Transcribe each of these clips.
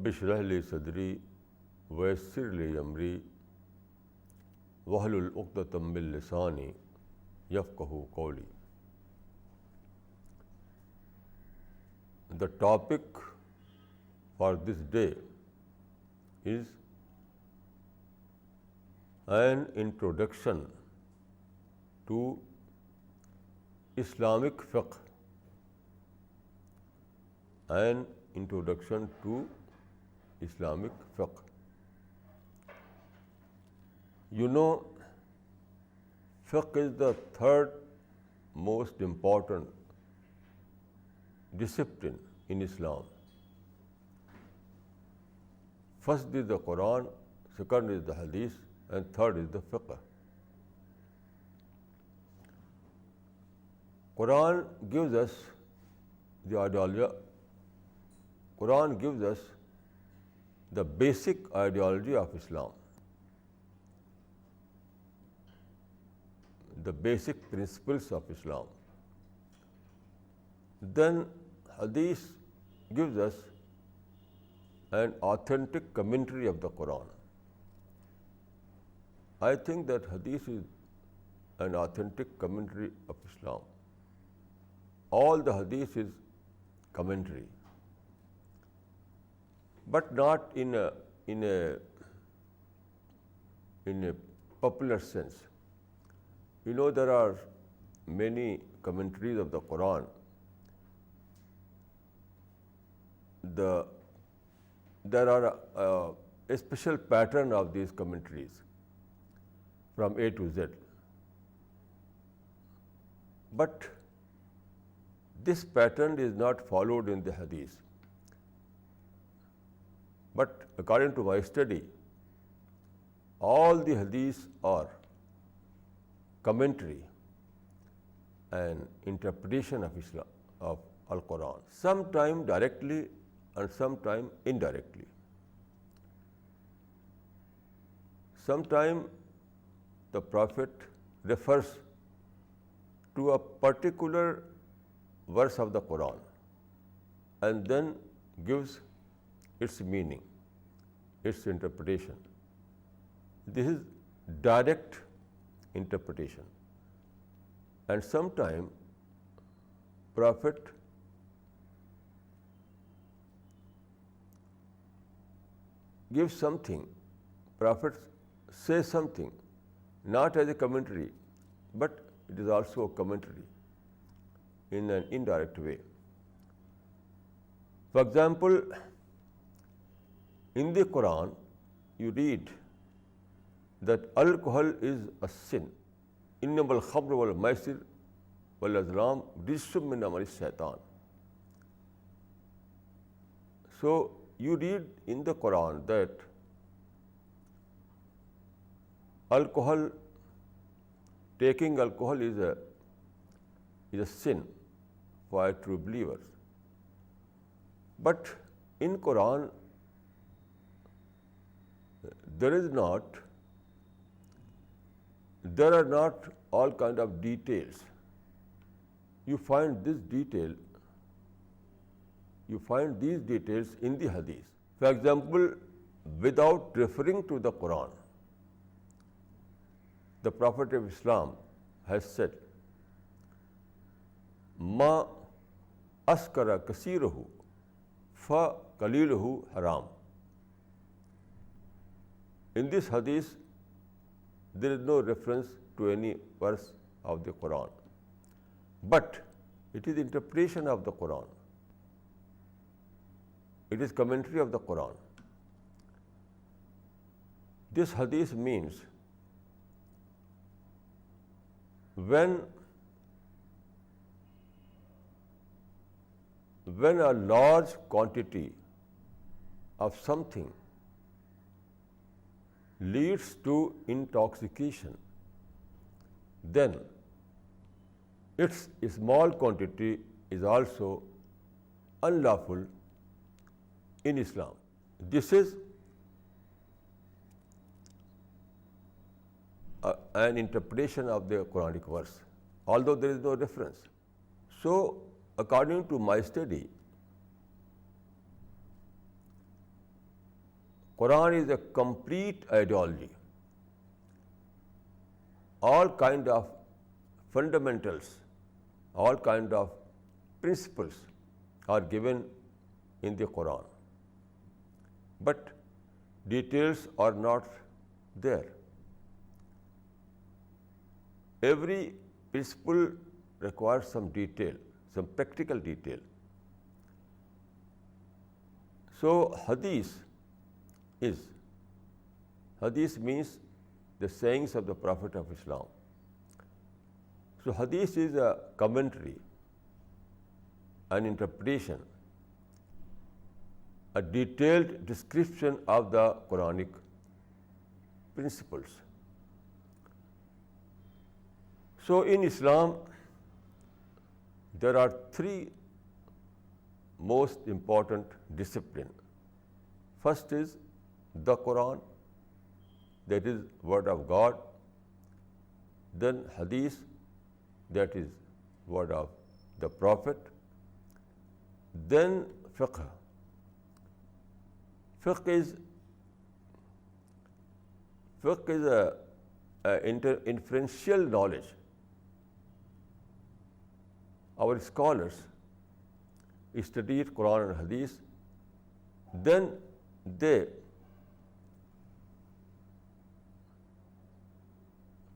Rabbi इश्रह ली सदरी वयस्सिर ली अमरी वहलुल उक़्दतम मिन लिसानी यफ़क़हू क़ौली. The topic for this day is an introduction to Islamic fiqh. An introduction to Islamic fiqh. You know, fiqh is the third most important discipline in Islam. First is the Quran, second is the Hadith, and third is the fiqh. Quran gives us the ideology. Quran gives us the basic ideology of Islam, the basic principles of Islam. Then Hadith gives us an authentic commentary of the Quran. I think that Hadith is an authentic commentary of Islam. All the Hadith is commentary, but not in a popular sense. You know, there are many commentaries of the Quran. There are a special pattern of these commentaries from A to Z. But this pattern is not followed in the Hadith. But according to my study, all the Hadiths are commentary and interpretation of Islam, of Al-Quran, sometime directly and sometime indirectly. Sometime the Prophet refers to a particular verse of the Quran and then gives its meaning, its interpretation. This is direct interpretation. And sometime Prophet gives something, Prophet says something, not as a commentary, but it is also a commentary in an indirect way. For example, in the Quran, you read that alcohol is a sin. Innamal khamru wal maisir wal azlam rijsum min amali shaitan. So you read in the Quran that alcohol, taking alcohol is a sin for true believers. But in Quran, there are not all kind of details. You find these details in the Hadith. For example, without referring to the Quran, the Prophet of Islam has said, "Ma askara kasiruhu fa qaliluhu haram." In this Hadith, there is no reference to any verse of the Quran, but it is interpretation of the Quran. It is commentary of the Quran. This Hadith means when a large quantity of something leads to intoxication, then its small quantity is also unlawful in Islam. This is an interpretation of the Quranic verse, although there is no reference. So, according to my study, Quran is a complete ideology. All kind of fundamentals, all kind of principles are given in the Quran. But details are not there. Every principle requires some detail, some practical detail. So Hadith means the sayings of the Prophet of Islam. So Hadith is a commentary, an interpretation, a detailed description of the Quranic principles. So in Islam, there are three most important disciplines. First is the Quran, that is word of God. Then Hadith, that is word of the Prophet. Then fiqh. Fiqh is a inferential knowledge. Our scholars studied Quran and Hadith, then they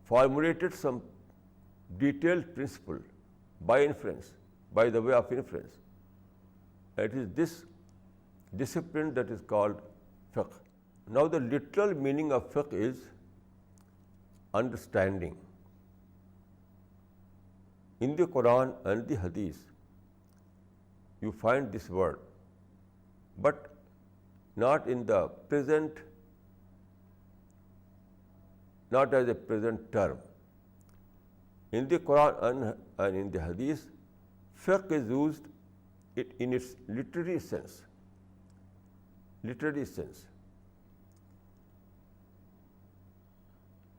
formulated some detailed principle by inference, by the way of inference. It is this discipline that is called fiqh. Now the literal meaning of fiqh is understanding. In the Quran and the Hadith, you find this word, but not in the present, not as a present term. In the Quran and in the Hadith, fiqh is used in its literary sense.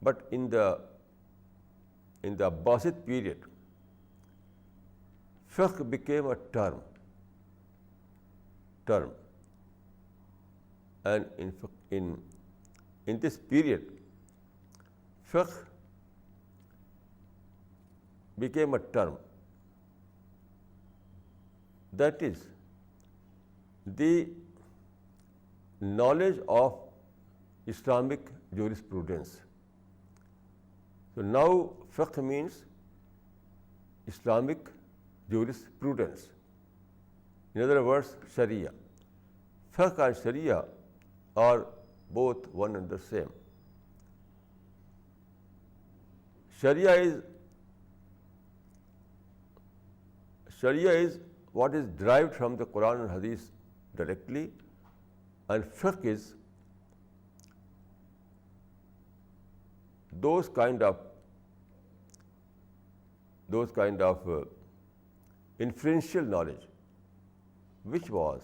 But in the Abbasid period, fiqh became a term. And in this period, fiqh became a term. That is the knowledge of Islamic jurisprudence. So now fiqh means Islamic jurisprudence. In other words, Sharia. Fiqh and Sharia are both one and the same. Sharia is what is derived from the Quran and Hadith directly, and fiqh is those kind of inferential knowledge which was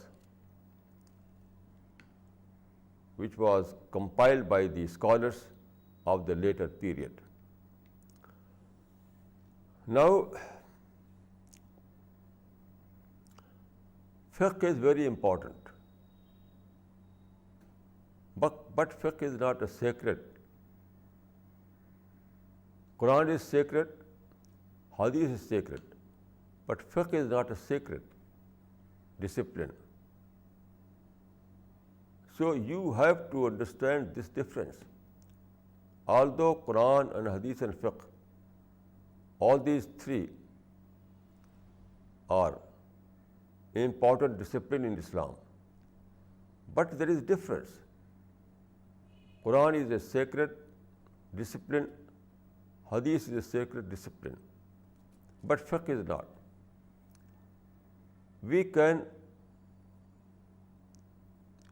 compiled by the scholars of the later period. Now, fiqh is very important, but fiqh is not a sacred. Quran is sacred, Hadith is sacred, but fiqh is not a sacred discipline. So you have to understand this difference. Although Quran and Hadith and fiqh, all these three are important discipline in Islam, but there is difference. Quran is a sacred discipline, Hadith is a sacred discipline, but fiqh is not. We can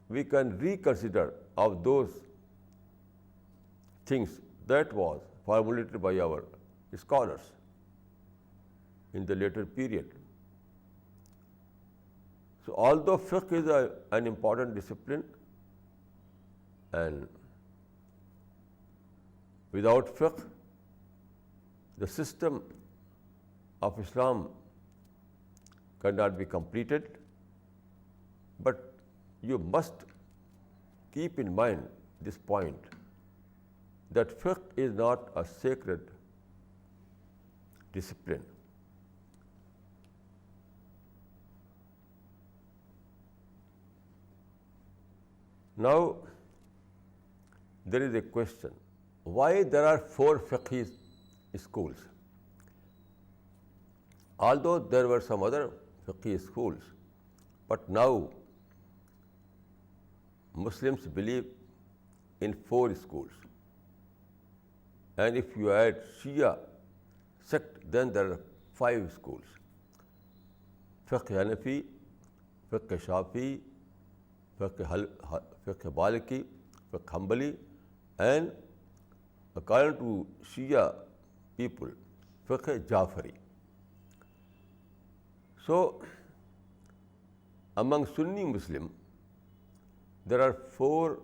reconsider of those things that was formulated by our scholars in the later period. So although fiqh is an important discipline, and without fiqh, the system of Islam cannot be completed, but you must keep in mind this point, that fiqh is not a sacred discipline. Now, there is a question, why there are 4 fiqh schools? Although there were some other fiqh schools, but now Muslims believe in 4 schools. And if you add Shia sect, then there are 5 schools: fiqh Hanafi, fiqh Shafi, fiqh Maliki, fiqh Hanbali, and according to Shia people, fiqh Jafari. So, among Sunni Muslim, there are 4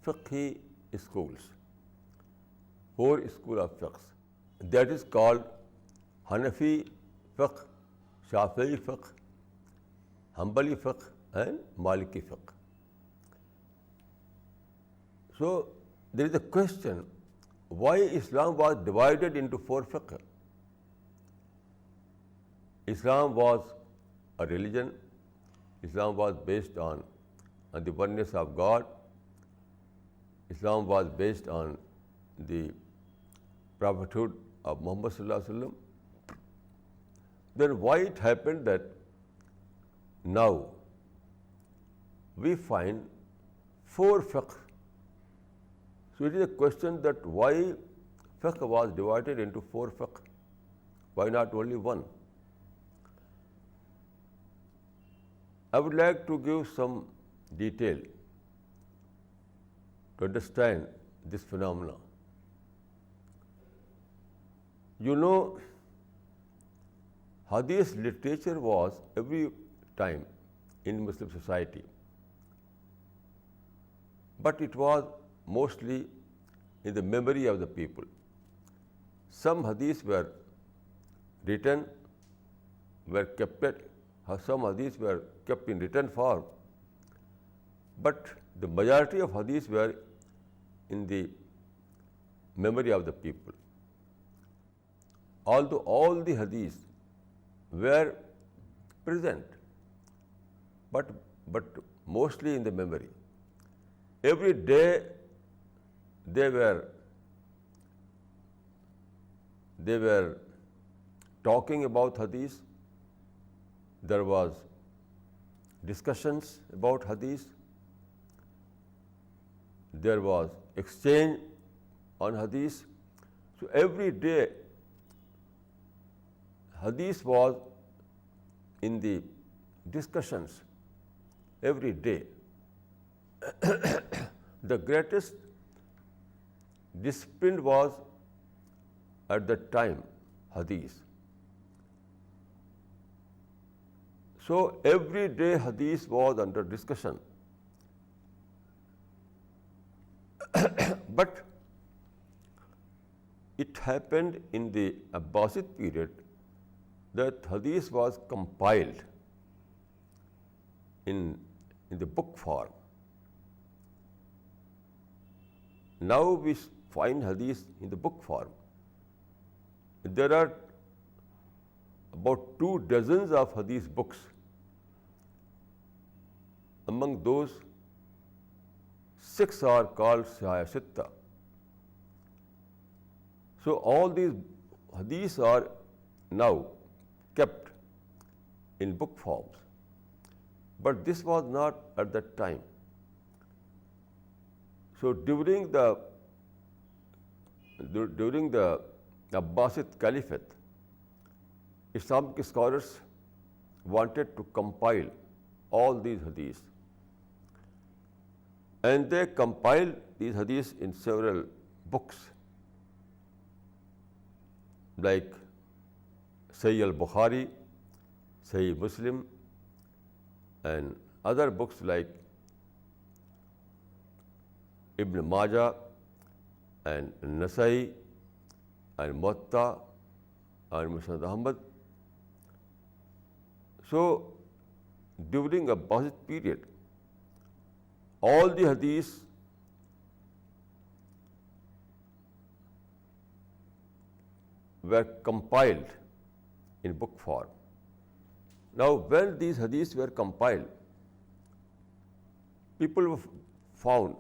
fiqh schools, 4 schools of fiqh. That is called Hanafi fiqh, Shafi'i fiqh, Hanbali fiqh, and Maliki fiqh. So, there is a question, why Islam was divided into 4 fiqh? Islam was a religion. Islam was based on the oneness of God. Islam was based on the prophethood of Muhammad sallallahu alaihi wasallam. Then why it happened that now we find 4 fiqh? So it is a question that why fiqh was divided into 4 fiqh? Why not only 1? I would like to give some detail to understand this phenomena. You know, Hadith literature was every time in Muslim society, but it was mostly in the memory of the people. Some Hadiths were written, some Hadiths were kept in written form, but the majority of Hadiths were in the memory of the people. Although all the Hadiths were present, but mostly in the memory. Every day they were talking about Hadith. There was discussions about Hadith. There was exchange on Hadith. So every day Hadith was in the discussions every day. The greatest discipline was at that time Hadith. So every day Hadith was under discussion. But it happened in the Abbasid period that Hadith was compiled in the book form. Now we find Hadith in the book form. There are about 24 of Hadith books. Among those, 6 are called Sahih Sitta. So all these Hadiths are now kept in book forms. But this was not at that time. So during the Abbasid Caliphate, Islamic scholars wanted to compile all these Hadiths. And they compiled these Hadiths in several books, like Sahih al-Bukhari, Sahih Muslim, and other books like Ibn Majah and Nasai and Muwatta and Musnad Ahmad. So during a Abbasid period, all the Hadiths were compiled in book form. Now, when these hadiths were compiled, people found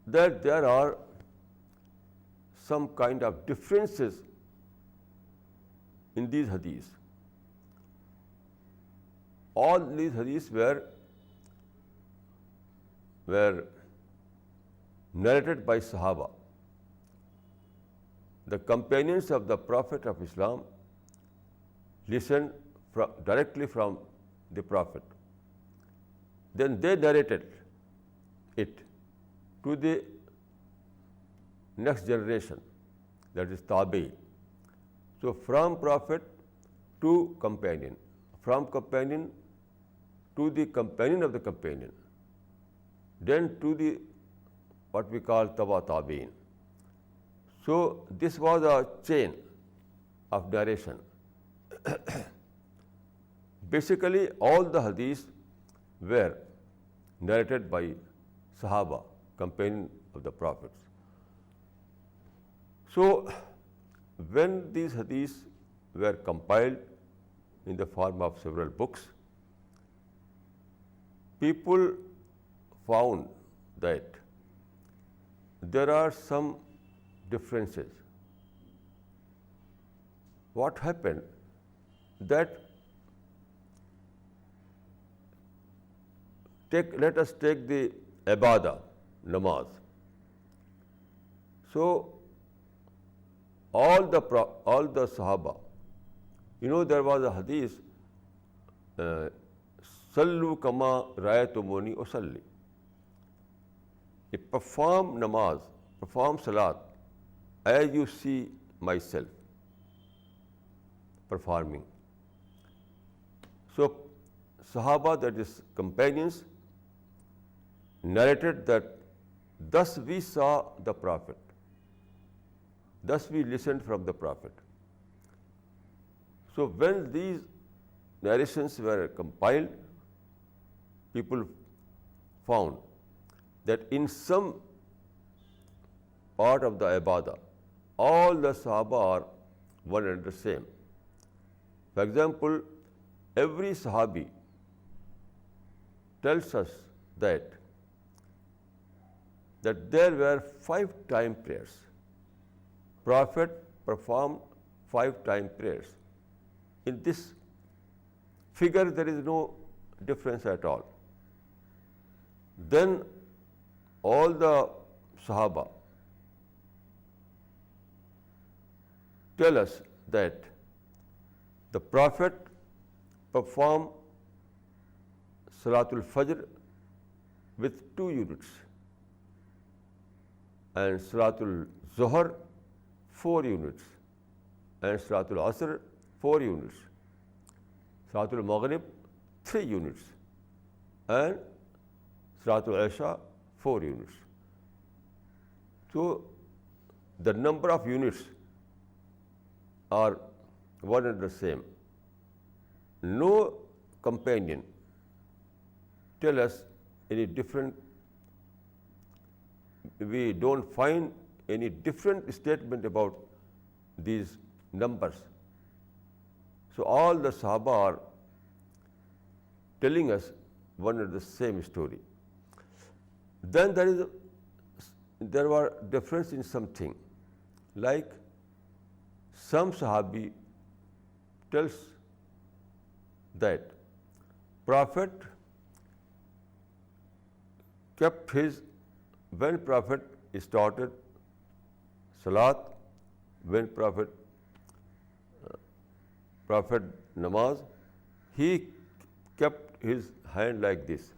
that there are some kind of differences in these hadiths. All these hadiths were narrated by Sahaba, the companions of the Prophet of Islam, listened directly from the Prophet. Then they narrated it to the next generation, that is Tabi. So from Prophet to companion, from companion to the companion of the companion, then to the what we call Taba Tabi'in. So this was a chain of narration. Basically, all the hadiths were narrated by Sahaba, companion of the Prophets. So when these hadiths were compiled in the form of several books, people found that there are some differences. What happened? That let us take the ibadah, namaz. So all the Sahaba, there was a hadith, Sallu kama ra'aytumuni usalli. Perform namaz, perform salat as you see myself performing. So Sahaba, that is companions, narrated that thus we saw the Prophet, thus we listened from the Prophet. So when these narrations were compiled, people found that in some part of the ibadah, all the Sahaba are one and the same. For example, every Sahabi tells us that there were 5-time prayers. Prophet performed 5-time prayers. In this figure, there is no difference at all. Then all the Sahaba tell us that the Prophet performed Salatul Fajr with 2 units and Salatul Zuhr 4 units and Salatul Asr 4 units, Salatul Maghrib 3 units and Salatul Isha 4 units. So the number of units are one and the same. No companion tell us any different. We don't find any different statement about these numbers. So all the Sahaba are telling us one and the same story. Then there were difference in something, like some Sahabi tells that Prophet kept when Prophet started Salat, when Prophet namaz, he kept his hand like this.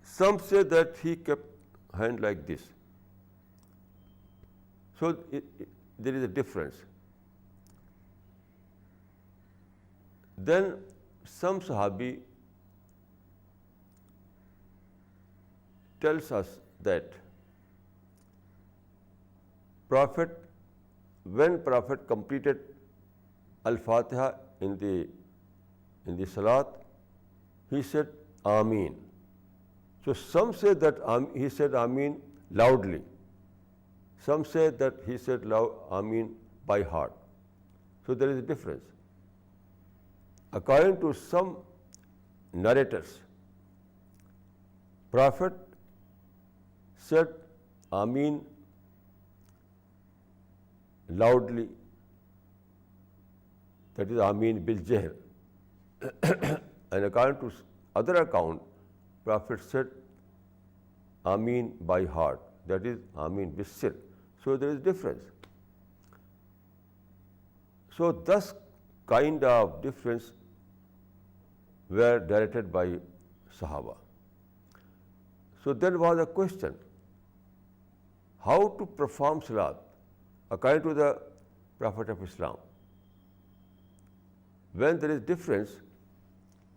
Some say that he kept hand like this. So there is a difference. Then some Sahabi tells us that when Prophet completed Al-Fatiha in the Salat, he said Ameen. So some say that he said Ameen loudly, Some say that he said Ameen by heart. So there is a difference. According to some narrators, Prophet said Ameen loudly, that is Ameen bil jahr. And according to other account, Prophet said Ameen by heart, that is Ameen bil sir. So there is difference. So thus kind of difference were directed by Sahaba. So then was a question, how to perform Salat according to the Prophet of Islam. When there is difference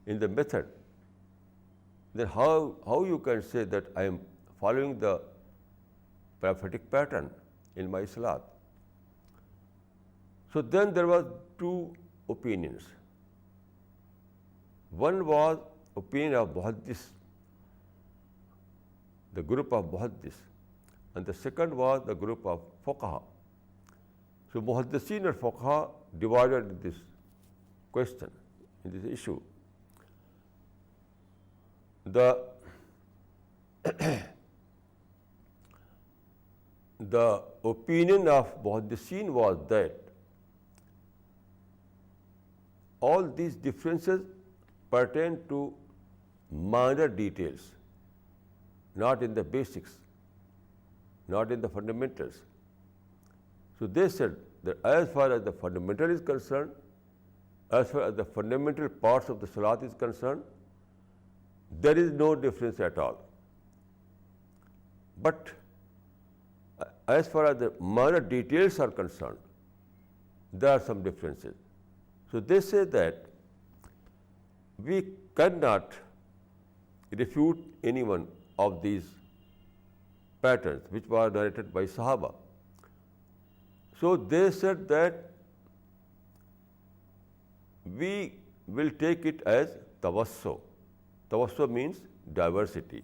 in the method, then how you can say that I am following the prophetic pattern in my Salat? So then there were two opinions. One was opinion of Muhaddis, the group of Muhaddis, and the second was the group of Fuqaha. So Muhaddisin and Fuqaha divided this question, in this issue. The opinion of Muhaddisin was that all these differences pertain to minor details, not in the basics, not in the fundamentals. So they said that as far as the fundamental is concerned, as far as the fundamental parts of the Salat is concerned, there is no difference at all. But as far as the minor details are concerned, there are some differences. So they say that we cannot refute any one of these patterns which were narrated by Sahaba. So they said that we will take it as tawassu. Tawassu means diversity.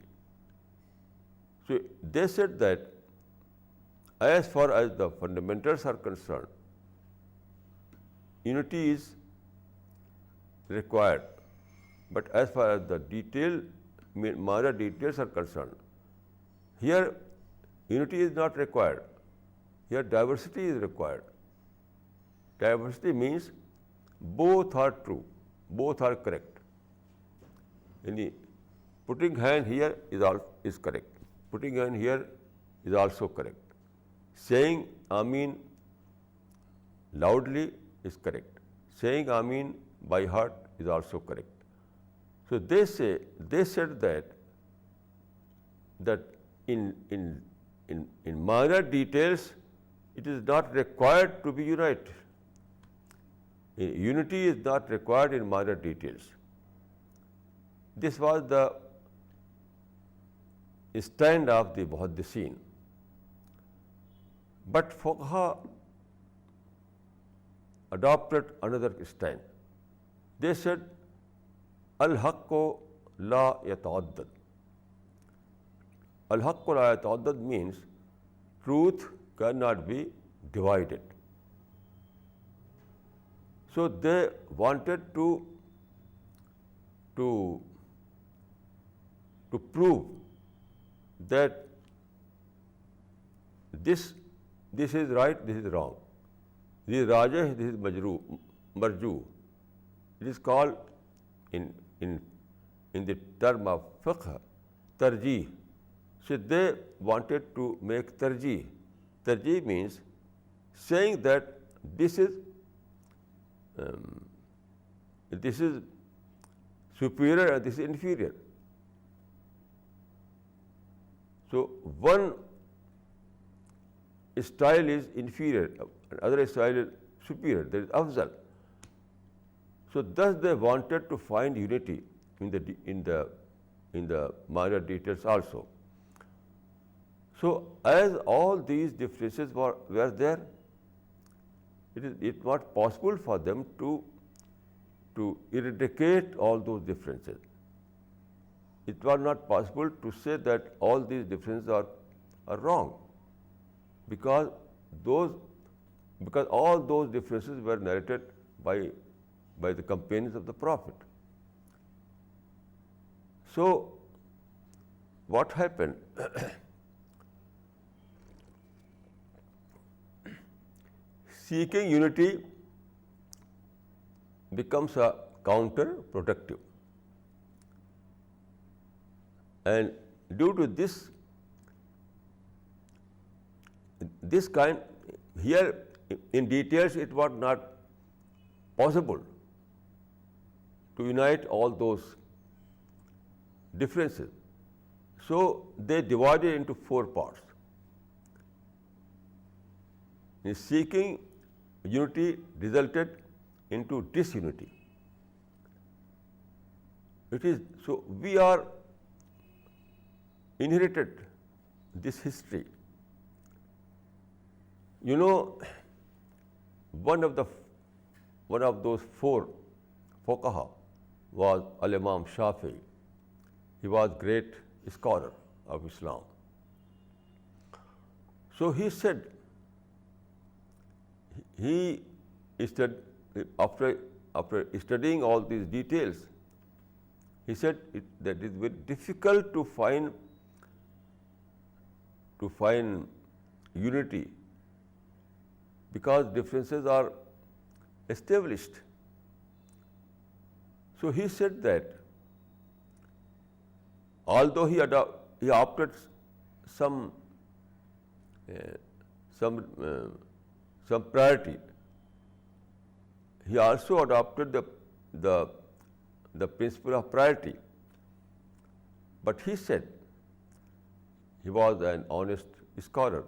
So they said that as far as the fundamentals are concerned, unity is required. But as far as the minor details are concerned, here unity is not required. Here diversity is required. Diversity means both are true, both are correct. Putting hand here is correct. Putting hand here is also correct. Saying Ameen loudly is correct. Saying Ameen by heart is also correct. So they said that in minor details it is not required to be united. Unity is not required in minor details. This was the stand of the Muhaddisin. But Fuqaha adopted another stand. They said, Al-Haqqu la yata'addad. Al-Haqqu la yata'addad means truth cannot be divided. So they wanted to prove that this is right, this is wrong. This is rajih, this is marju. It is called in the term of fiqh tarjih. So they wanted to make tarjih. Tarjih means saying that this is superior and this is inferior. So one style is inferior, another style is superior, that is afzal. So thus they wanted to find unity in the minor details also. So as all these differences were there, it was possible for them to eradicate all those differences. It was not possible to say that all these differences are wrong, because all those differences were narrated by the companions of the Prophet. So what happened? Seeking unity becomes a counterproductive. And due to this kind, here in details it was not possible to unite all those differences. So they divided into 4 parts. In seeking unity resulted into disunity. So we are inherited this history. You know, one of those 4 fuqaha was Al-Imam Shafi'i. He was great scholar of Islam. So he said, after studying all these details, he said that it is very difficult to find unity because differences are established. So he said that although he opted some priority, he also adopted the principle of priority. But he said he was an honest scholar.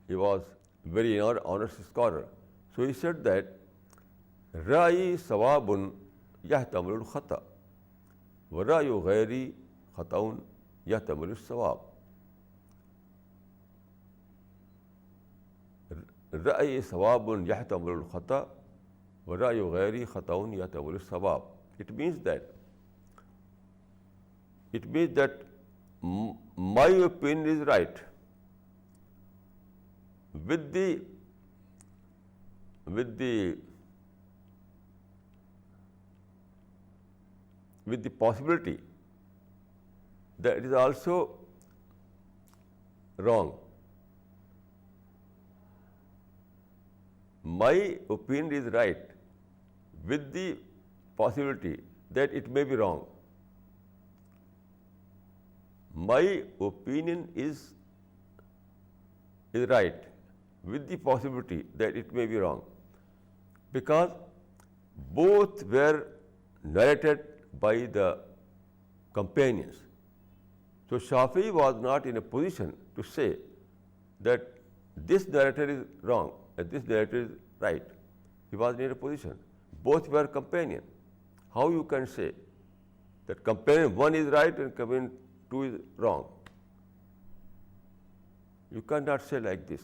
He was very honest scholar. So he said that رأي صواب يحتمل الخطأ ورأي غيري خطأ يحتمل الصواب. رأي صواب يحتمل الخطأ ورأي غيري خطأ يحتمل الصواب. It means that my opinion is right with the possibility that it is also wrong. My opinion is right with the possibility that it may be wrong. My opinion is right with the possibility that it may be wrong, because both were narrated by the companions. So Shafi'i was not in a position to say that this narrator is wrong and this narrator is right. He was in a position. Both were companion. How you can say that companion 1 is right and companion 2 is wrong? You cannot say like this.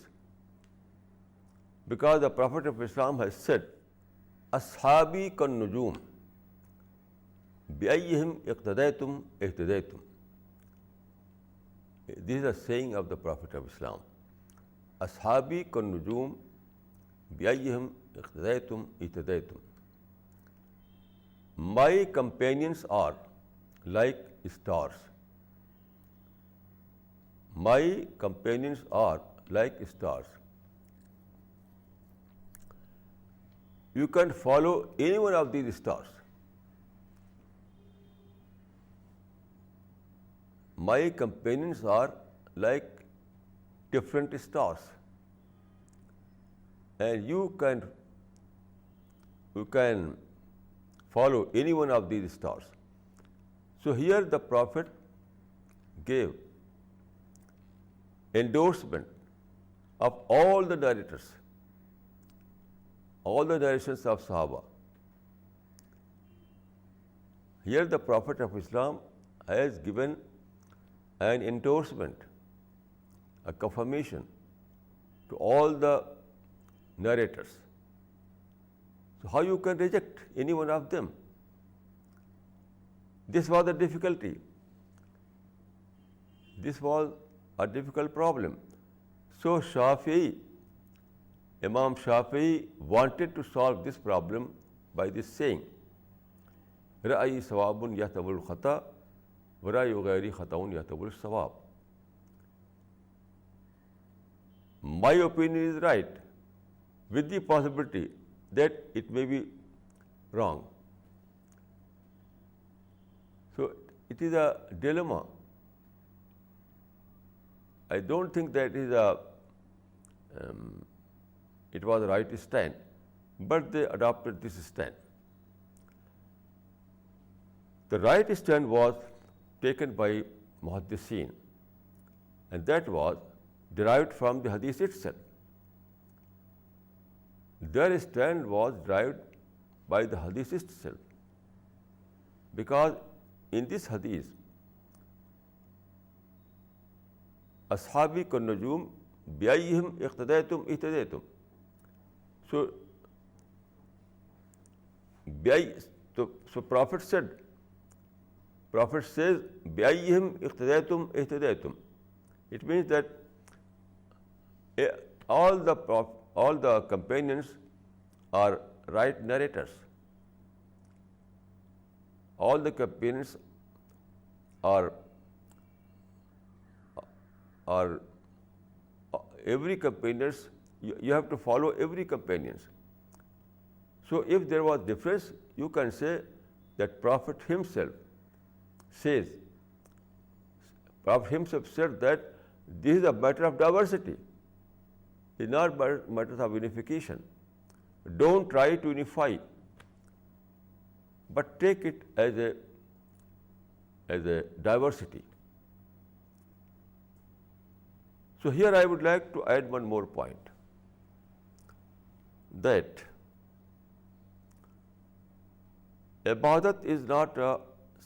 Because the Prophet of Islam has said, Ashabi kan nujum, bi'ayyihim iqtadaytum ihtadaytum. This is a saying of the Prophet of Islam. Ashabi kan nujum, bi'ayyihim iqtadaytum ihtadaytum. My companions are like stars. My companions are like stars. You can follow any one of these stars. My companions are like different stars, and you can follow any one of these stars. So here the Prophet gave endorsement of all the narrators, all the narrations of Sahaba. Here the Prophet of Islam has given an endorsement, a confirmation to all the narrators. So how you can reject any one of them? This was the difficulty. This was a difficult problem. So Imam Shafi'i wanted to solve this problem by this saying, رأيي صواب يحتمل الخطأ ورأي غيري خطأ يحتمل الصواب. My opinion is right with the possibility that it may be wrong. So it is a dilemma. I don't think that it was a right stand, but they adopted this stand. The right stand was taken by Muhaddiseen, and that was derived from the hadith itself. Their stand was derived by the hadith itself, because in this hadith, ashabi ka nujum biayyihim iqtadaytum ihtadaytum. So Prophet says, biayyihim iqtadaytum ihtadaytum. It means that all the companions are right narrators. All the companions are every companions, you have to follow every companions. So if there was difference, you can say that Prophet himself said that this is a matter of diversity. It is not a matter of unification. Don't try to unify, but take it as a diversity. So here I would like to add one more point, that ibadat is not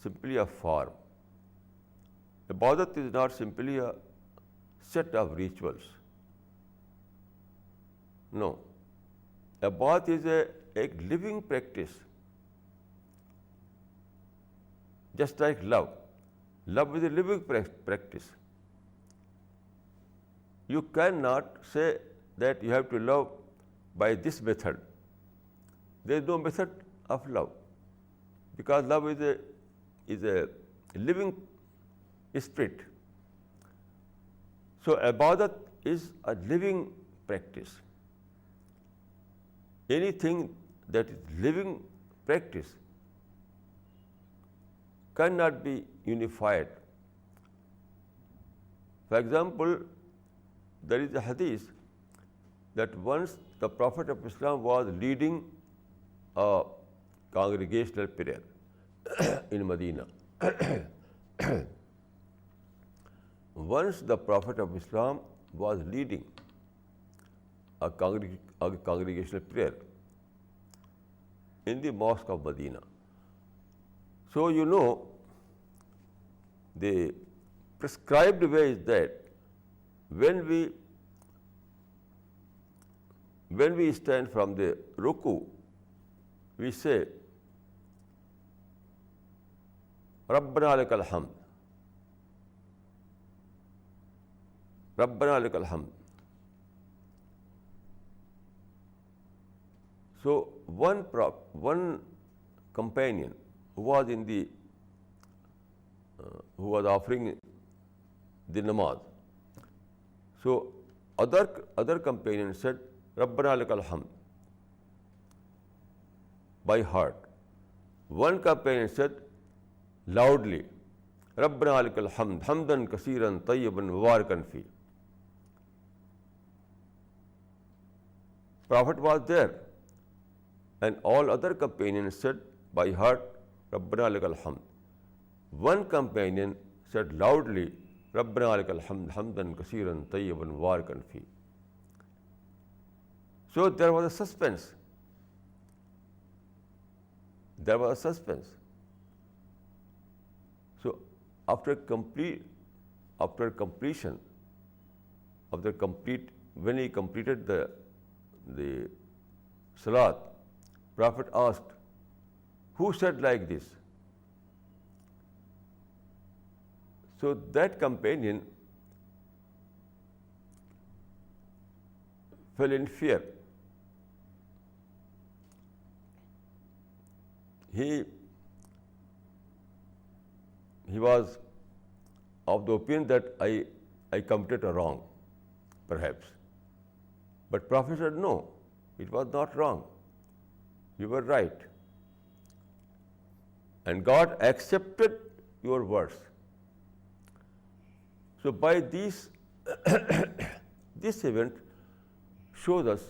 simply a form. Ibadat is not simply a set of rituals. No. Ibadat is a living practice. Just like love. Love is a living practice. You cannot say that you have to love by this method. There is no method of love, because love is a living spirit. So ibadat is a living practice. Anything that is living practice cannot be unified. For example, there is a hadith that once the Prophet of Islam was leading a congregational prayer in Medina. Once the Prophet of Islam was leading a congregational prayer in the mosque of Medina. So you know, the prescribed way is that when we stand from the ruku, we say, Rabbana lakal hamd. Rabbana lakal hamd. So one companion who was who was offering the namaz. So other companion said, Rabbana lakal hamd, by heart. One companion said loudly, Rabbana lakal hamd, hamdan kasiran tayyiban mubarakan fi. Prophet was there, and all other companions said by heart, Rabbana lakal hamd. One companion said loudly, Rabbana lakal hamd, hamdan kasiran tayyiban mubarakan fi. So there was a suspense. So after completion of when he completed the salat, Prophet asked, who said like this? So that companion fell in fear. He was of the opinion that I committed a wrong, perhaps. But Prophet said, no, it was not wrong. You were right. And God accepted your words. So by this event shows us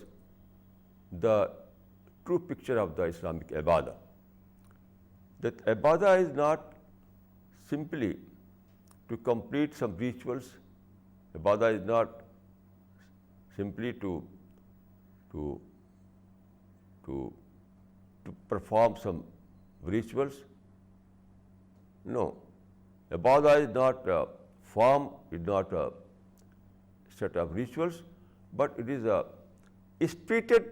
the true picture of the Islamic ibadah. That ibadah is not simply to complete some rituals. Ibadah is not simply to perform some rituals. No. Ibadah is not a form, is not a set of rituals, but it is a spirited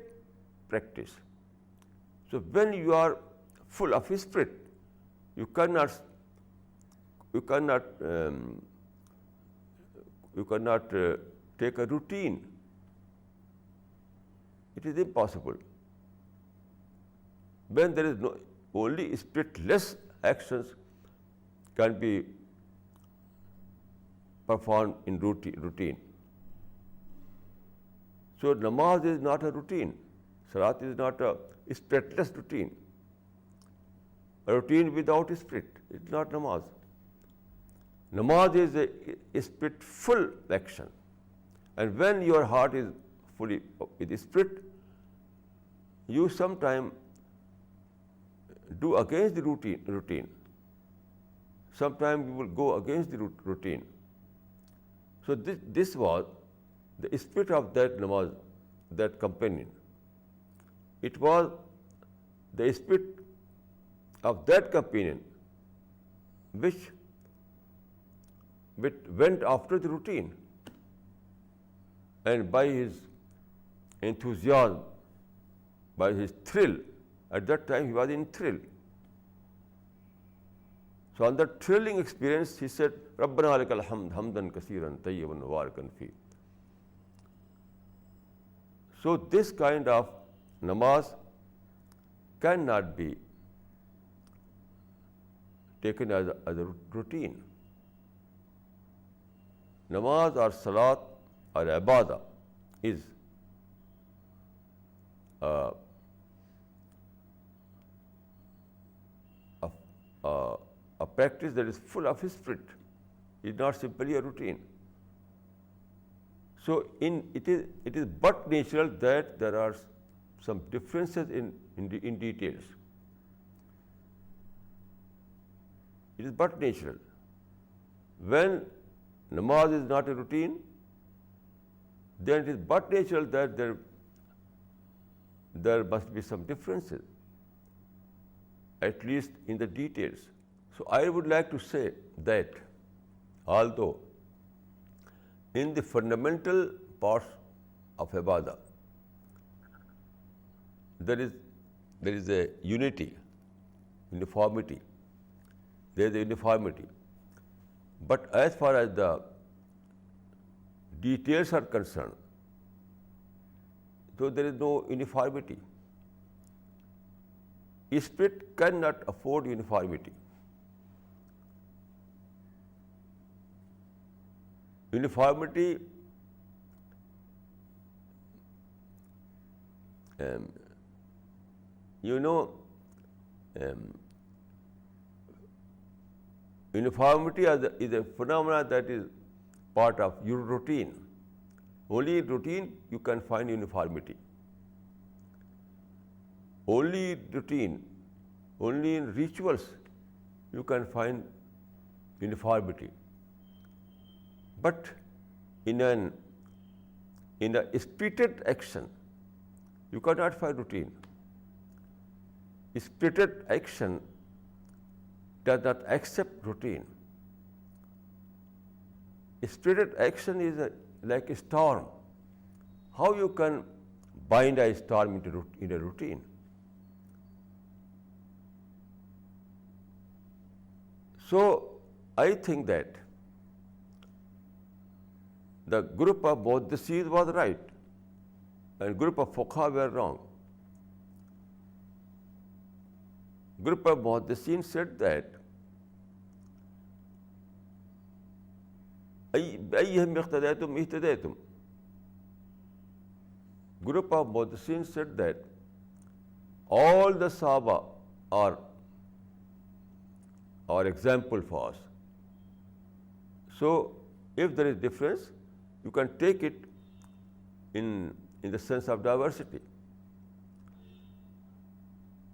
practice. So when you are full of spirit, you cannot take a routine. It is impossible. When there is no, only spiritless actions can be performed in routine. So namaz is not a routine. Salat is not a spiritless routine. A routine without spirit is not namaz. Namaz is a spirit-full action. And when your heart is fully with spirit, you sometimes do against the routine. Sometimes you will go against the routine. So this was the spirit of that namaz, that companion. It was the spirit of that companion which went after the routine, and by his enthusiasm, by his thrill, at that time he was in thrill. So on that thrilling experience, he said, Rabbana lakal hamd, hamdan kasiran, tayyiban mubarakan fi. So this kind of namaz cannot be taken as a routine. Namaz or salat or ibadah is a practice that is full of spirit. It is not simply a routine. So it is but natural that there are some differences in details. It is but natural. When namaz is not a routine, then it is but natural that there must be some differences, at least in the details. So I would like to say that although in the fundamental parts of ibadah there is a uniformity. There is a uniformity. But as far as the details are concerned, so there is no uniformity. Spirit cannot afford uniformity. Uniformity uniformity is a phenomenon that is part of your routine. Only in routine you can find uniformity. Only routine, only in rituals you can find uniformity. But in a spirited action, you cannot find routine. Spirited action does not accept routine. Spirited action is like a storm. How you can bind a storm in a routine? So I think that the group of Muhaddisin was right and group of fuqaha were wrong. Group of muhaddithin said that بأيهم اقتديتم اهتديتم. Group of muhaddithin said that all the Sahaba are example for us. So, if there is difference, you can take it in the sense of diversity.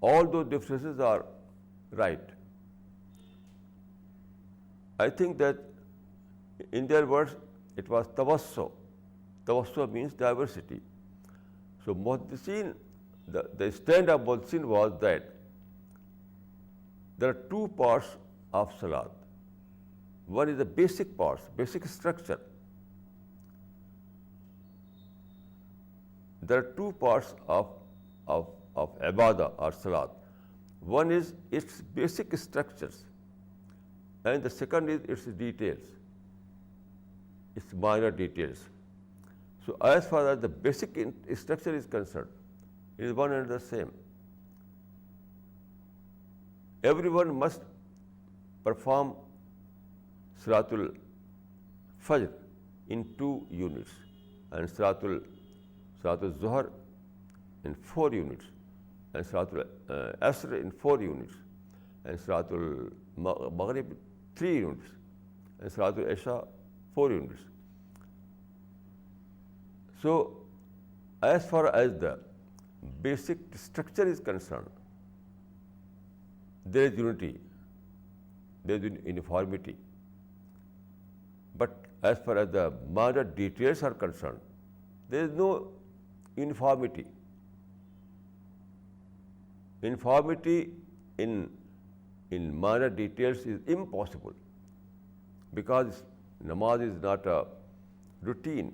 All those differences are right. I think that in their words, it was tawassu. Tawassu means diversity. So, muhaddithin, the stand of muhaddithin was that there are two parts of salat. One is the basic parts, basic structure. There are two parts of ibadah or salat. One is its basic structures, and the second is its details, its minor details. So, as far as the basic structure is concerned, it is one and the same. Everyone must perform Salatul Fajr in 2 units, and Salatul Zuhr in 4 units, and Salatul Asr in 4 units, and Salatul Maghrib 3 units, and Salatul Isha 4 units. So, as far as the basic structure is concerned, there is unity, there is uniformity. But as far as the minor details are concerned, there is no uniformity. Uniformity in minor details is impossible, because namaz is not a routine,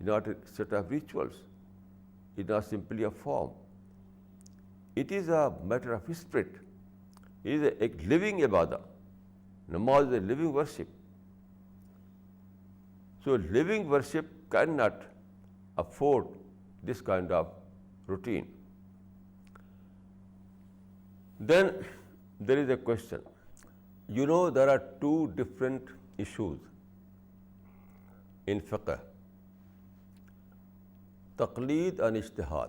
is not a set of rituals, is not simply a form. It is a matter of spirit. It is a living ibadah. Namaz is a living worship. So, living worship cannot afford this kind of routine. Then there is a question. You know, there are two different issues in fiqh: taqleed and ijtihad.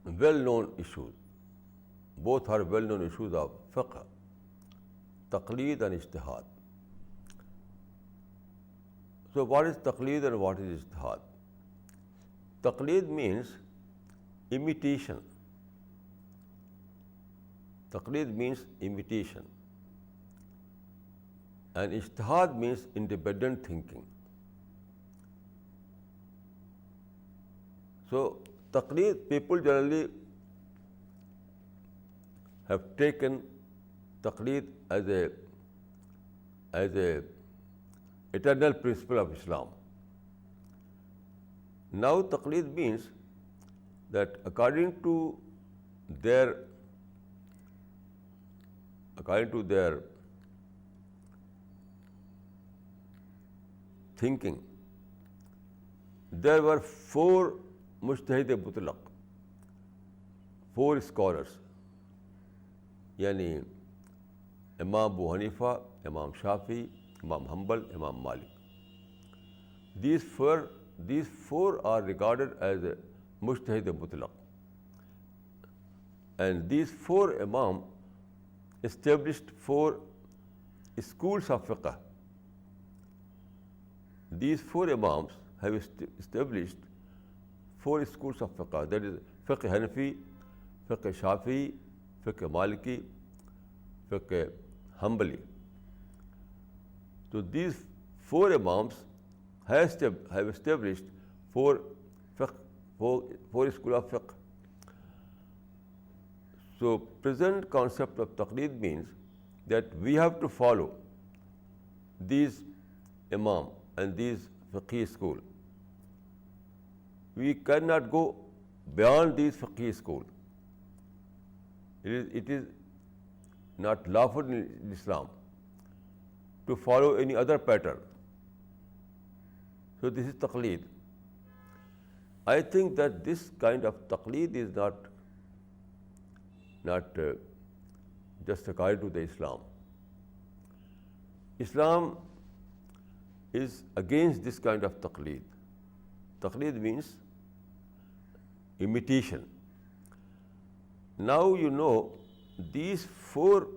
Well-known issues. Both are well-known issues of fiqh: taqleed and ijtihad. So, what is taqleed and what is ijtihad? Taqleed means imitation. Taqleed means imitation, and ijtihad means independent thinking. So, taqleed, people generally have taken taqleed as a eternal principle of Islam. Now, taqleed means that according to their thinking, there were 4 mujtahid mutlaq, 4 scholars, yani Imam Abu Hanifa, Imam Shafi, Imam Hanbal, Imam Malik. These four are regarded as a mujtahid mutlaq, and these 4 imam established 4 schools of fiqh. These 4 imams have established 4 schools of fiqh, that is fiqh Hanafi, fiqh Shafi, fiqh Maliki, fiqh Hanbali. So, these 4 imams have established 4 schools of fiqh. So, present concept of taqleed means that we have to follow these imam and these fiqh school. We cannot go beyond these fiqh school. It is not lawful in Islam to follow any other pattern. So this is taqleed. I think that this kind of taqleed is not just according to the Islam. Islam is against this kind of taqleed. Taqleed means imitation. Now you know these four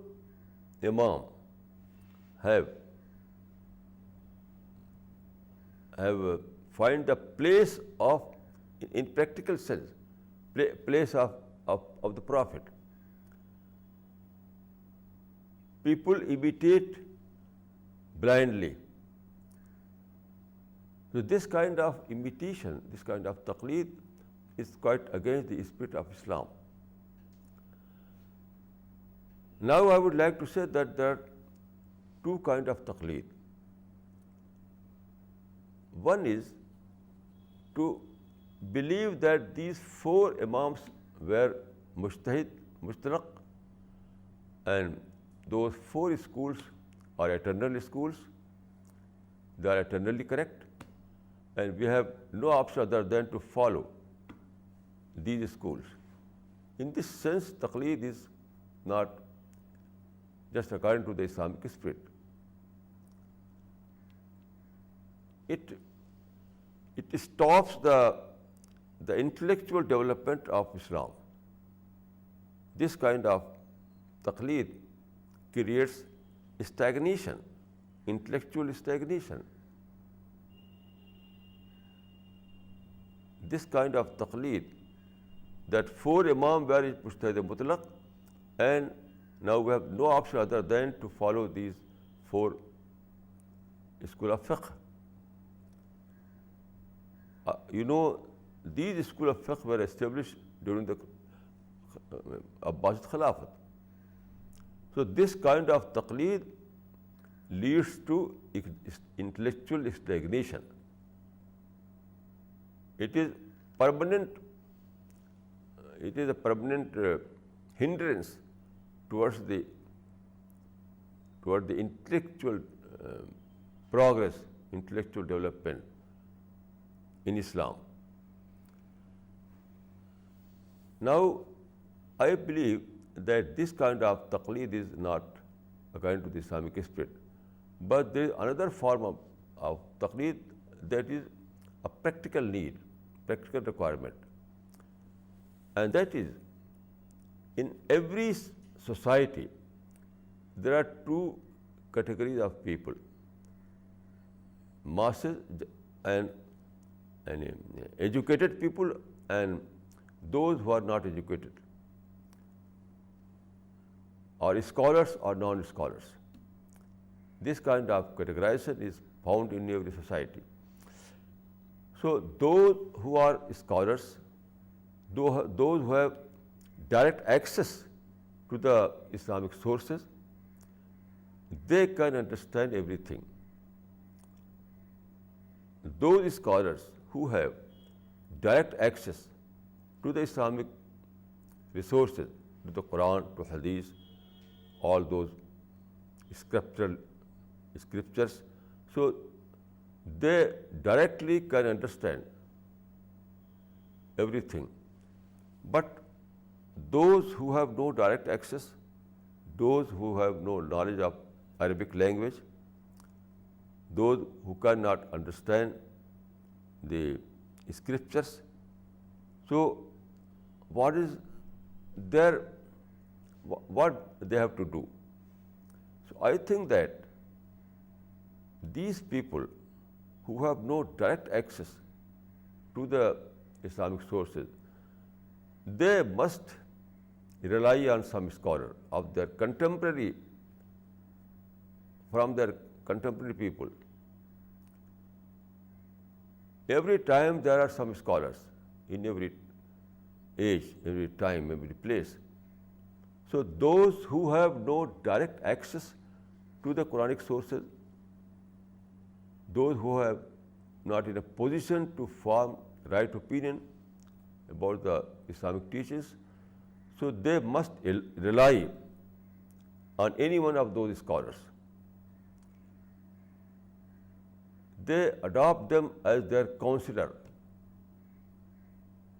imam have find the place of, in practical sense, place of the Prophet. People imitate blindly. So this kind of imitation, this kind of taqleed is quite against the spirit of Islam. Now I would like to say that there are two kinds of taqleed. One is to believe that these four imams were mujtahid, mustaraq, and those four schools are eternal schools. They are eternally correct, and we have no option other than to follow these schools. In this sense, taqleed is not just according to the Islamic spirit. It stops the intellectual development of Islam. This kind of taqleed creates stagnation, intellectual stagnation. This kind of taqleed, that four imam were mujtahid mutlaq, and now we have no option other than to follow these four schools of fiqh. These schools of fiqh were established during the Abbasid Khilafat. So this kind of taqleed leads to intellectual stagnation. It is permanent. It is a permanent hindrance towards the intellectual progress, intellectual development in Islam. Now, I believe that this kind of taqleed is not according to the Islamic spirit, but there is another form of taqleed that is a practical need, practical requirement, and that is, in every society there are two categories of people: masses and educated people, and those who are not educated, or scholars or non-scholars. This kind of categorization is found in every society. So those who are scholars, those who have direct access to the Islamic sources, they can understand everything. Those scholars who have direct access to the Islamic resources, to the Quran, to Hadith, all those scriptures, so they directly can understand everything. But those who have no direct access, those who have no knowledge of Arabic language, those who cannot understand the scriptures, so what they have to do? So I think that these people who have no direct access to the Islamic sources, they must rely on some scholar of their contemporary, from their contemporary people. Every time there are some scholars in every age, every time, every place. So those who have no direct access to the Quranic sources, those who are not in a position to form right opinion about the Islamic teachings, so they must rely on any one of those scholars. they adopt them as their counselor,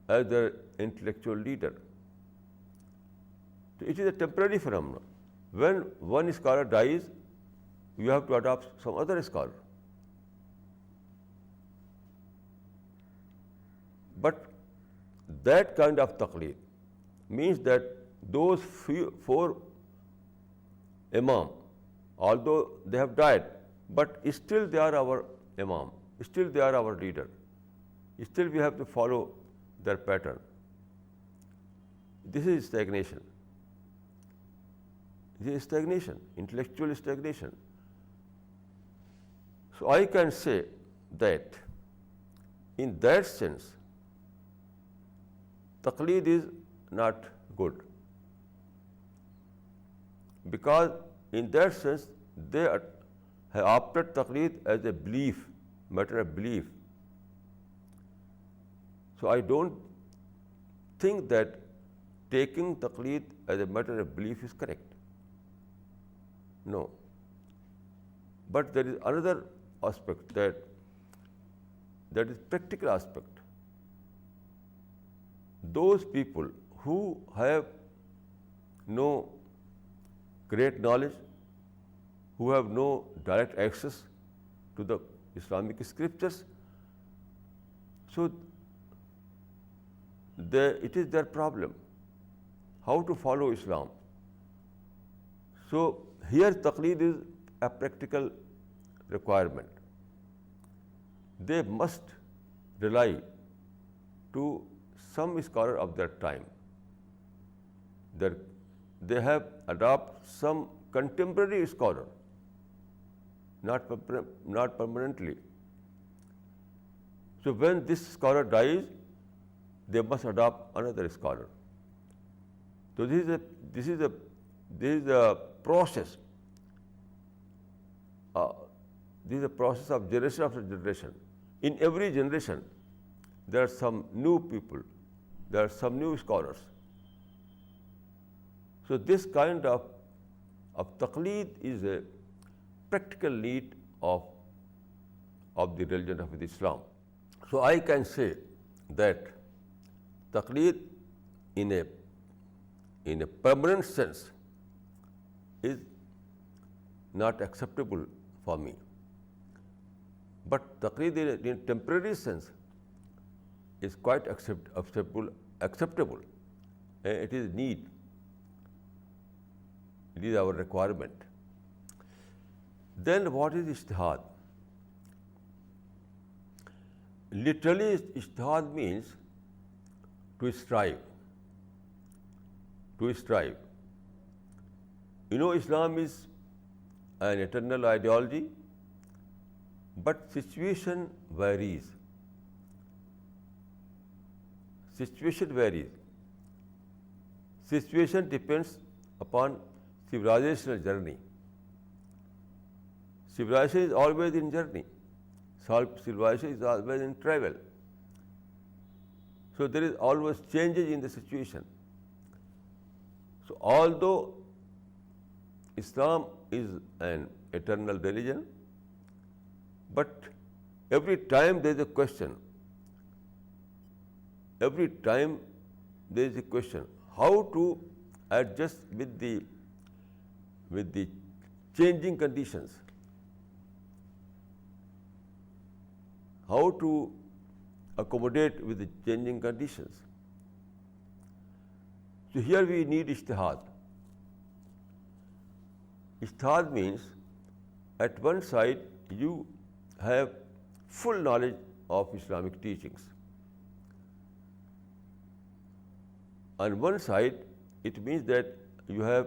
as their intellectual leader. So it is a temporary phenomenon. When one scholar dies, you have to adopt some other scholar. But that kind of taqleed means that those four imam, although they have died, but still they are our imam, still they are our leader, still we have to follow their pattern. This is stagnation. This is stagnation, intellectual stagnation. So I can say that in that sense, taqleed is not good, because in that sense they have opted taqleed as a belief, matter of belief. So I don't think that taking taqleed as a matter of belief is correct. No. But there is another aspect, that is practical aspect. Those people who have no great knowledge, who have no direct access to the Islamic scriptures, so it is their problem how to follow Islam. So here taqleed is a practical requirement. They must rely to some scholar of their time. They have adopted some contemporary scholar, not permanently. So when this scholar dies, they must adopt another scholar. So this is a process. This is a process of generation after generation. In every generation, there are some new people, there are some new scholars. So this kind of taqleed is a practical need of the religion of Islam. So I can say that taqleed in a permanent sense is not acceptable for me. But taqleed in a temporary sense is quite acceptable. It is need. It is our requirement. Then what is ijtihad? Literally, ijtihad means to strive. To strive. You know, Islam is an eternal ideology, but situation varies. Situation varies. Situation depends upon civilizational journey. Civilization is always in journey. Civilization is always in travel. So there is always changes in the situation. So although Islam is an eternal religion, but every time there is a question. Every time there is a question, how to adjust with the changing conditions. How to accommodate with the changing conditions. So here we need ijtihad. Ijtihad means at one side you have full knowledge of Islamic teachings. On one side, it means that you have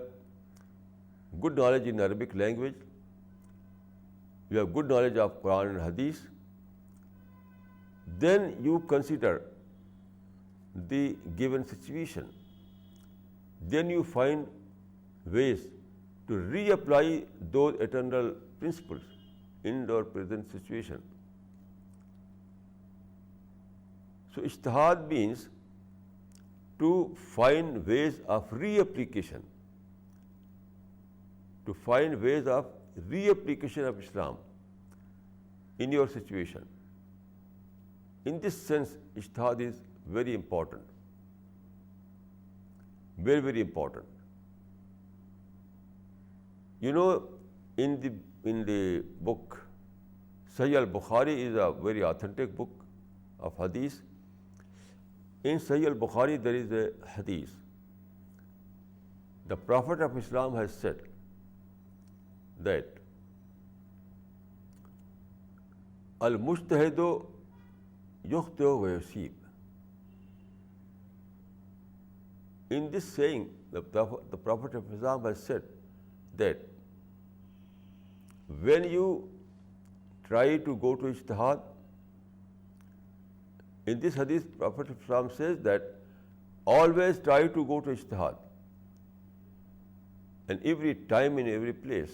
good knowledge in Arabic language, you have good knowledge of Quran and Hadith. Then you consider the given situation. Then you find ways to reapply those eternal principles in your present situation. So ijtihad means to find ways of reapplication, to find ways of reapplication of Islam in your situation. In this sense, ijtihad is very important. Very, very important. You know, in the book, Sahih al-Bukhari is a very authentic book of hadith. In Sahih al-Bukhari there is a hadith. The Prophet of Islam has said that al-mujtahidu yukhti'u wa yusib. In this saying, the Prophet of Islam has said that when you try to go to ijtihad, in this hadith, Prophet of Islam says that always try to go to ijtihad, and every time in every place.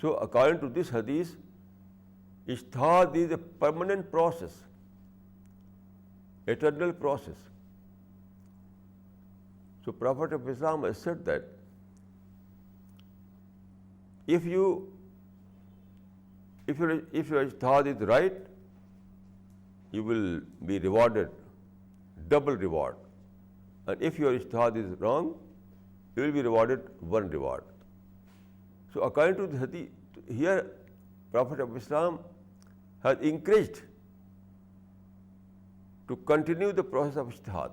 So according to this hadith, ijtihad is a permanent process, eternal process. So Prophet of Islam has said that if your ijtihad is right, you will be rewarded double reward, and if your ijtihad is wrong, you will be rewarded one reward. So according to the hadith, here Prophet of Islam has encouraged to continue the process of ijtihad,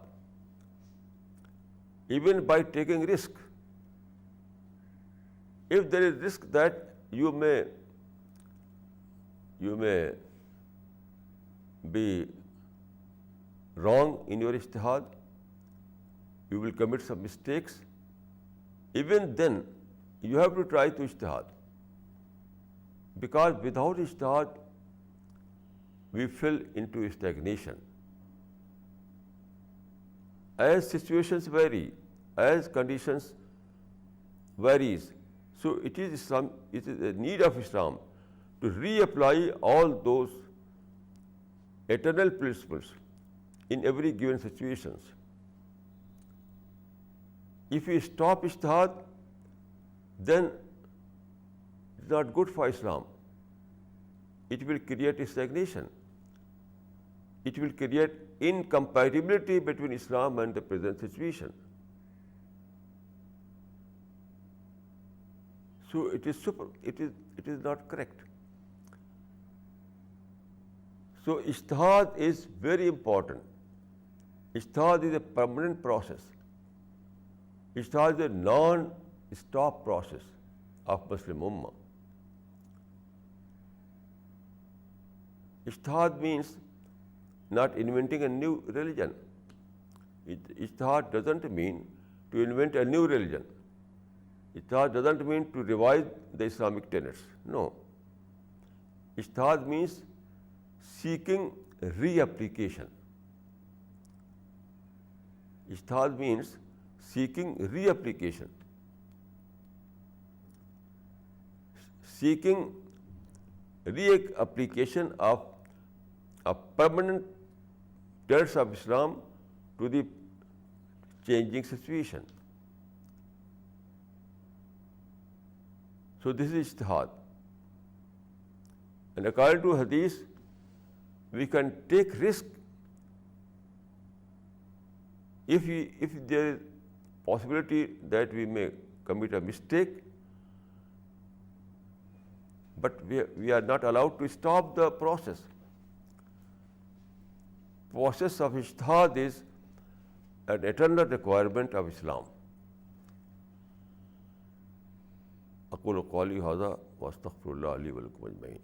even by taking risk. If there is risk that you may be wrong in your ijtihad, you will commit some mistakes, even then you have to try to ijtihad, because without ijtihad we fell into stagnation. As situations vary, as conditions varies, so it is a need of Islam to reapply all those eternal principles in every given situations. If we stop ijtihad, then it's not good for Islam. It will create a stagnation. It will create incompatibility between Islam and the present situation. So it is not correct. So ijtihad is very important. Ijtihad is a permanent process. Ijtihad is a non-stop process of Muslim Ummah. Ijtihad means not inventing a new religion. Ijtihad doesn't mean to invent a new religion. Ijtihad doesn't mean to revise the Islamic tenets. No. Ijtihad means seeking reapplication. Ijtihad means seeking reapplication. Seeking reapplication of a permanent tenets of Islam to the changing situation. So this is ijtihad. And according to hadith, we can take risk if there is possibility that we may commit a mistake, but we are not allowed to stop the process. Process of ijtihad is an eternal requirement of Islam. أقول قولي هذا وأستغفر الله لي ولكم أجمعين.